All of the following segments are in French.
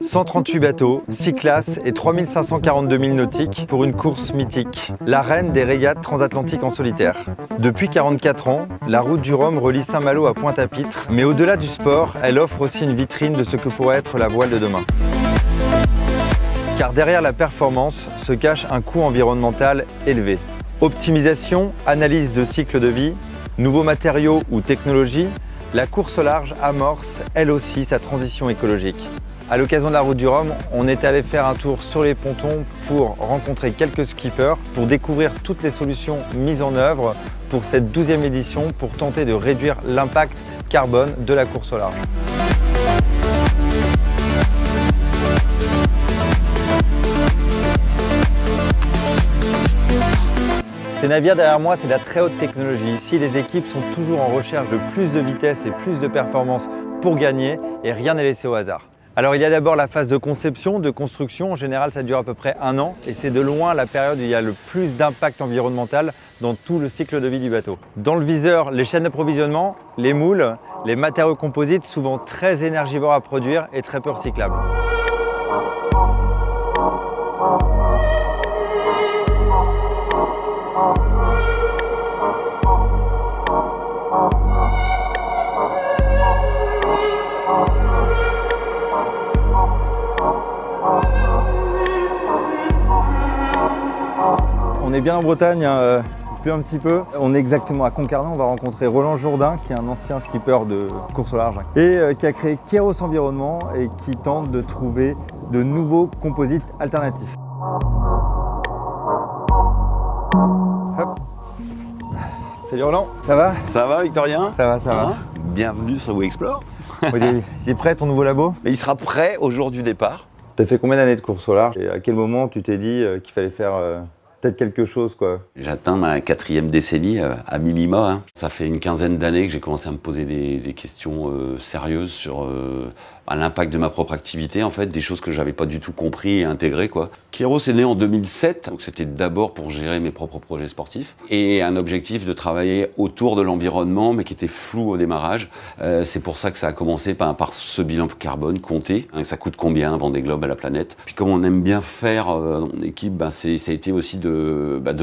138 bateaux, 6 classes et 3542 milles nautiques pour une course mythique, la reine des régates transatlantiques en solitaire. Depuis 44 ans, la route du Rhum relie Saint-Malo à Pointe-à-Pitre, mais au-delà du sport, elle offre aussi une vitrine de ce que pourrait être la voile de demain. Car derrière la performance se cache un coût environnemental élevé. Optimisation, analyse de cycle de vie, nouveaux matériaux ou technologies, la course au large amorce elle aussi sa transition écologique. À l'occasion de la route du Rhum, on est allé faire un tour sur les pontons pour rencontrer quelques skippers, pour découvrir toutes les solutions mises en œuvre pour cette 12e édition pour tenter de réduire l'impact carbone de la course au large. Ces navires derrière moi, c'est de la très haute technologie. Ici, les équipes sont toujours en recherche de plus de vitesse et plus de performance pour gagner et rien n'est laissé au hasard. Alors il y a d'abord la phase de conception, de construction. En général, ça dure à peu près 1 an et c'est de loin la période où il y a le plus d'impact environnemental dans tout le cycle de vie du bateau. Dans le viseur, les chaînes d'approvisionnement, les moules, les matériaux composites, souvent très énergivores à produire et très peu recyclables. On est bien en Bretagne, depuis un petit peu. On est exactement à Concarneau, on va rencontrer Roland Jourdain, qui est un ancien skipper de course au large et qui a créé Kéros Environnement et qui tente de trouver de nouveaux composites alternatifs. Hop. Salut Roland, ça va? Ça va Victorien? Ça va. Bienvenue sur We Explore. Il est prêt ton nouveau labo? Mais il sera prêt au jour du départ. T'as fait combien d'années de course au large et à quel moment tu t'es dit qu'il fallait faire peut-être quelque chose quoi? J'atteins ma 4e décennie à minima. Ça fait une quinzaine d'années que j'ai commencé à me poser des questions sérieuses sur l'impact de ma propre activité, en fait, des choses que j'avais pas du tout compris et intégrées, quoi. Kéros est né en 2007, donc c'était d'abord pour gérer mes propres projets sportifs et un objectif de travailler autour de l'environnement, mais qui était flou au démarrage. C'est pour ça que ça a commencé par ce bilan carbone compté. Ça coûte combien Vendée Globe à la planète? Puis comme on aime bien faire dans mon équipe, ça a été aussi de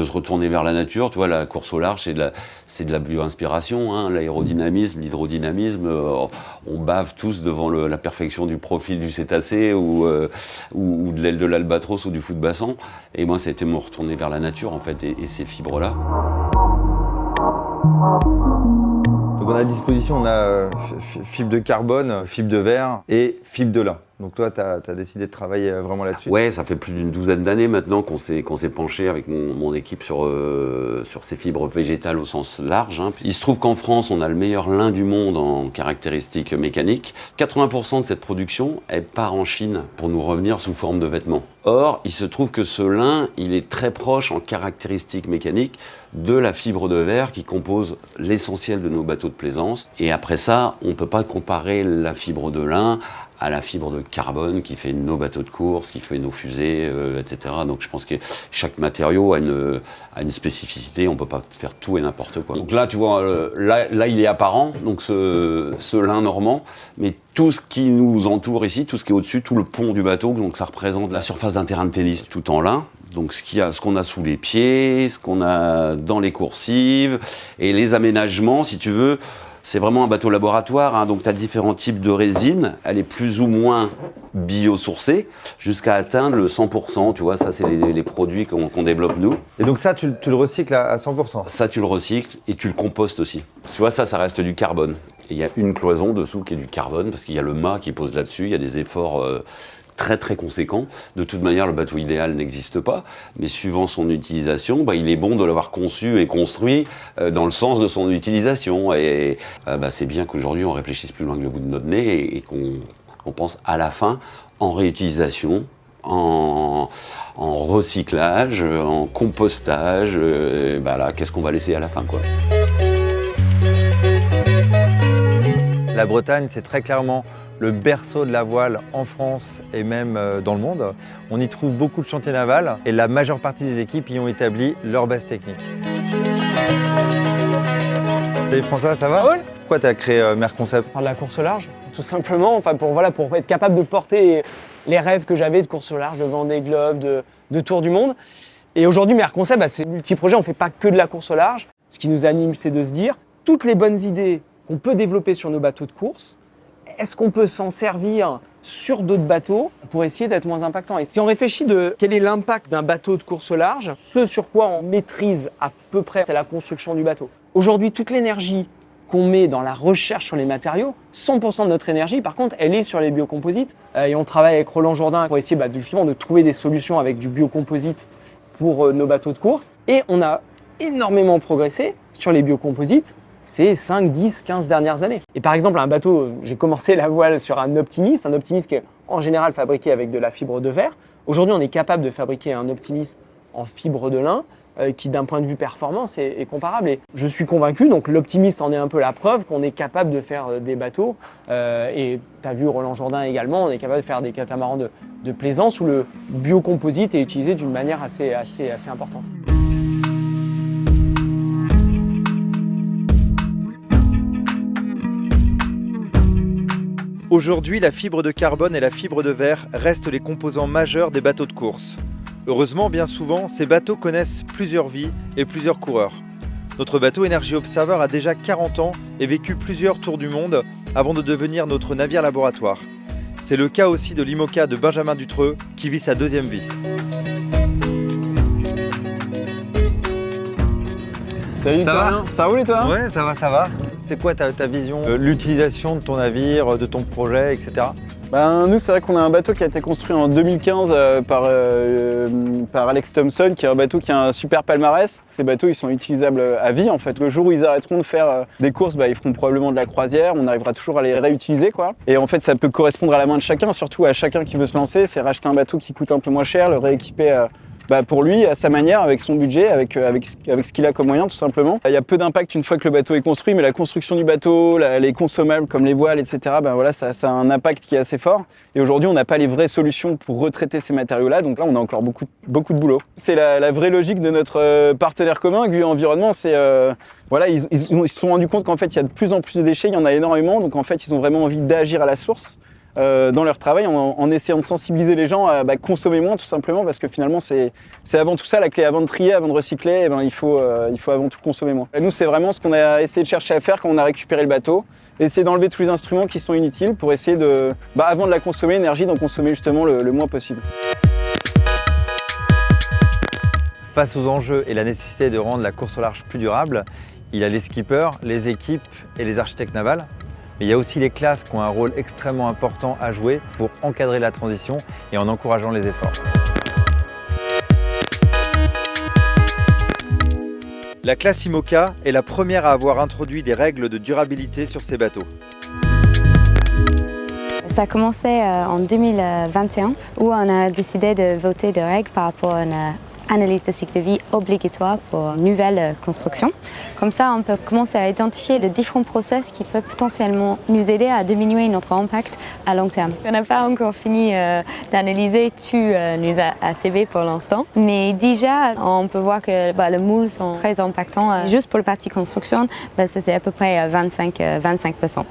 se retourner vers la nature. Tu vois, la course au large, c'est de la bio-inspiration, l'aérodynamisme, l'hydrodynamisme. On bave tous devant la perfection du profil du cétacé ou de l'aile de l'albatros ou du fou de bassan. Et moi, ça a été me retourner vers la nature, en fait, et ces fibres-là. Donc on a à disposition, on a fibre de carbone, fibre de verre et fibre de lin. Donc toi, tu as décidé de travailler vraiment là-dessus? Ouais, ça fait plus d'une douzaine d'années maintenant qu'on s'est penché avec mon équipe sur ces fibres végétales au sens large. Il se trouve qu'en France, on a le meilleur lin du monde en caractéristiques mécaniques. 80% de cette production, elle part en Chine pour nous revenir sous forme de vêtements. Or, il se trouve que ce lin, il est très proche en caractéristiques mécaniques de la fibre de verre qui compose l'essentiel de nos bateaux de plaisance. Et après ça, on ne peut pas comparer la fibre de lin à la fibre de carbone qui fait nos bateaux de course, qui fait nos fusées, etc. Donc je pense que chaque matériau a une spécificité, on ne peut pas faire tout et n'importe quoi. Donc là, tu vois, là il est apparent, donc ce lin normand, mais tout ce qui nous entoure ici, tout ce qui est au-dessus, tout le pont du bateau, donc ça représente la surface d'un terrain de tennis tout en lin. Donc ce qu'on a sous les pieds, ce qu'on a dans les coursives, et les aménagements, si tu veux. C'est vraiment un bateau laboratoire, donc tu as différents types de résine, elle est plus ou moins biosourcée, jusqu'à atteindre le 100%, tu vois, ça c'est les produits qu'on développe nous. Et donc ça, tu le recycles à 100%? Ça tu le recycles et tu le compostes aussi. Tu vois, ça reste du carbone. Et il y a une cloison dessous qui est du carbone, parce qu'il y a le mât qui pose là-dessus, il y a des efforts très très conséquent. De toute manière, le bateau idéal n'existe pas, mais suivant son utilisation, il est bon de l'avoir conçu et construit dans le sens de son utilisation. Et c'est bien qu'aujourd'hui on réfléchisse plus loin que le bout de notre nez et qu'on pense à la fin en réutilisation, en recyclage, en compostage. Qu'est-ce qu'on va laisser à la fin, quoi. La Bretagne, c'est très clairement le berceau de la voile en France et même dans le monde. On y trouve beaucoup de chantiers navals et la majeure partie des équipes y ont établi leur base technique. Salut François, ça va? Pourquoi tu as créé Merconcept? Faire de la course au large, tout simplement, enfin pour être capable de porter les rêves que j'avais de course au large, de Vendée Globe, de Tour du Monde. Et aujourd'hui, Merconcept, c'est multi-projet, on ne fait pas que de la course au large. Ce qui nous anime, c'est de se dire, toutes les bonnes idées qu'on peut développer sur nos bateaux de course, est-ce qu'on peut s'en servir sur d'autres bateaux pour essayer d'être moins impactant? Et si on réfléchit de quel est l'impact d'un bateau de course au large, ce sur quoi on maîtrise à peu près, c'est la construction du bateau. Aujourd'hui, toute l'énergie qu'on met dans la recherche sur les matériaux, 100% de notre énergie, par contre, elle est sur les biocomposites. Et on travaille avec Roland Jourdain pour essayer justement de trouver des solutions avec du biocomposite pour nos bateaux de course. Et on a énormément progressé sur les biocomposites ces 5, 10, 15 dernières années. Et par exemple, un bateau, j'ai commencé la voile sur un Optimist qui est en général fabriqué avec de la fibre de verre. Aujourd'hui, on est capable de fabriquer un Optimist en fibre de lin qui, d'un point de vue performance, est comparable. Et je suis convaincu, donc l'Optimist en est un peu la preuve qu'on est capable de faire des bateaux. Et tu as vu Roland Jourdain également, on est capable de faire des catamarans de plaisance où le biocomposite est utilisé d'une manière assez importante. Aujourd'hui, la fibre de carbone et la fibre de verre restent les composants majeurs des bateaux de course. Heureusement, bien souvent, ces bateaux connaissent plusieurs vies et plusieurs coureurs. Notre bateau Energy Observer a déjà 40 ans et vécu plusieurs tours du monde avant de devenir notre navire laboratoire. C'est le cas aussi de l'IMOCA de Benjamin Dutreux qui vit sa deuxième vie. Salut, ça va? Ça roule et toi? Ouais, ça va. C'est quoi ta vision de l'utilisation de ton navire, de ton projet, etc. Nous, c'est vrai qu'on a un bateau qui a été construit en 2015 par Alex Thompson, qui est un bateau qui a un super palmarès. Ces bateaux, ils sont utilisables à vie, en fait. Le jour où ils arrêteront de faire des courses, ils feront probablement de la croisière. On arrivera toujours à les réutiliser, quoi. Et en fait, ça peut correspondre à la main de chacun, surtout à chacun qui veut se lancer. C'est racheter un bateau qui coûte un peu moins cher, le rééquiper pour lui, à sa manière, avec son budget, avec ce qu'il a comme moyen, tout simplement. Il y a peu d'impact une fois que le bateau est construit, mais la construction du bateau, les consommables comme les voiles, etc., ça a un impact qui est assez fort. Et aujourd'hui, on n'a pas les vraies solutions pour retraiter ces matériaux-là, donc là, on a encore beaucoup de boulot. C'est la vraie logique de notre partenaire commun, GUE Environnement, c'est... ils se sont rendus compte qu'en fait, il y a de plus en plus de déchets, il y en a énormément, donc en fait, ils ont vraiment envie d'agir à la source. Dans leur travail en essayant de sensibiliser les gens à consommer moins tout simplement parce que finalement c'est avant tout ça la clé. Avant de trier, avant de recycler, il faut avant tout consommer moins. Et nous c'est vraiment ce qu'on a essayé de chercher à faire quand on a récupéré le bateau, essayer d'enlever tous les instruments qui sont inutiles pour essayer de, avant de la consommer, l'énergie, d'en consommer justement le moins possible. Face aux enjeux et la nécessité de rendre la course au large plus durable, il y a les skippers, les équipes et les architectes navals. Mais il y a aussi les classes qui ont un rôle extrêmement important à jouer pour encadrer la transition et en encourageant les efforts. La classe IMOCA est la première à avoir introduit des règles de durabilité sur ses bateaux. Ça a commencé en 2021 où on a décidé de voter des règles par rapport à une analyse de cycle de vie obligatoire pour une nouvelle construction. Comme ça, on peut commencer à identifier les différents process qui peuvent potentiellement nous aider à diminuer notre impact à long terme. On n'a pas encore fini d'analyser tous nos ACV pour l'instant, mais déjà, on peut voir que les moules sont très impactants. Juste pour la partie construction, c'est à peu près 25%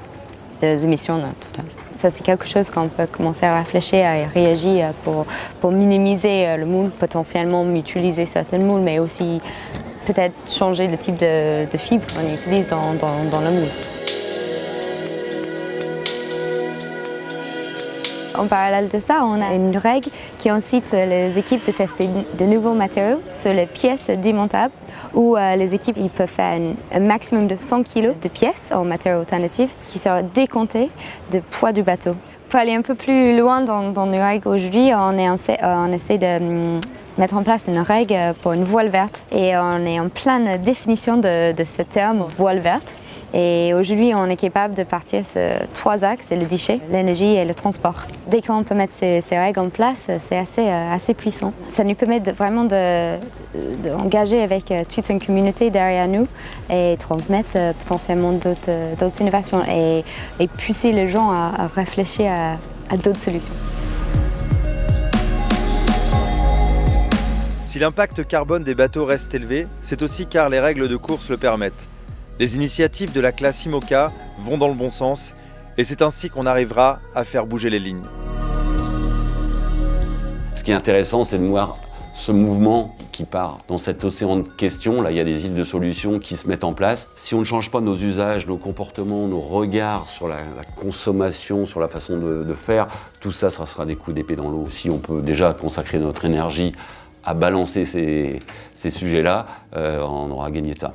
des émissions totales. Ça, c'est quelque chose qu'on peut commencer à réfléchir et réagir pour minimiser le moule, potentiellement utiliser certaines moules, mais aussi peut-être changer le type de fibre qu'on utilise dans le moule. En parallèle de ça, on a une règle qui incite les équipes de tester de nouveaux matériaux sur les pièces démontables où les équipes ils peuvent faire un maximum de 100 kg de pièces en matériaux alternatifs qui sera décompté du poids du bateau. Pour aller un peu plus loin dans nos règles aujourd'hui, on essaie de mettre en place une règle pour une voile verte et on est en pleine définition de ce terme voile verte. Et aujourd'hui, on est capable de partir sur 3 axes, le déchet, l'énergie et le transport. Dès qu'on peut mettre ces règles en place, c'est assez puissant. Ça nous permet vraiment d'engager avec toute une communauté derrière nous et transmettre potentiellement d'autres innovations et pousser les gens à réfléchir à d'autres solutions. Si l'impact carbone des bateaux reste élevé, c'est aussi car les règles de course le permettent. Les initiatives de la classe IMOCA vont dans le bon sens et c'est ainsi qu'on arrivera à faire bouger les lignes. Ce qui est intéressant, c'est de voir ce mouvement qui part dans cet océan de questions. Là, il y a des îles de solutions qui se mettent en place. Si on ne change pas nos usages, nos comportements, nos regards sur la consommation, sur la façon de faire, tout ça, ça sera des coups d'épée dans l'eau. Si on peut déjà consacrer notre énergie à balancer ces sujets-là, on aura gagné ça.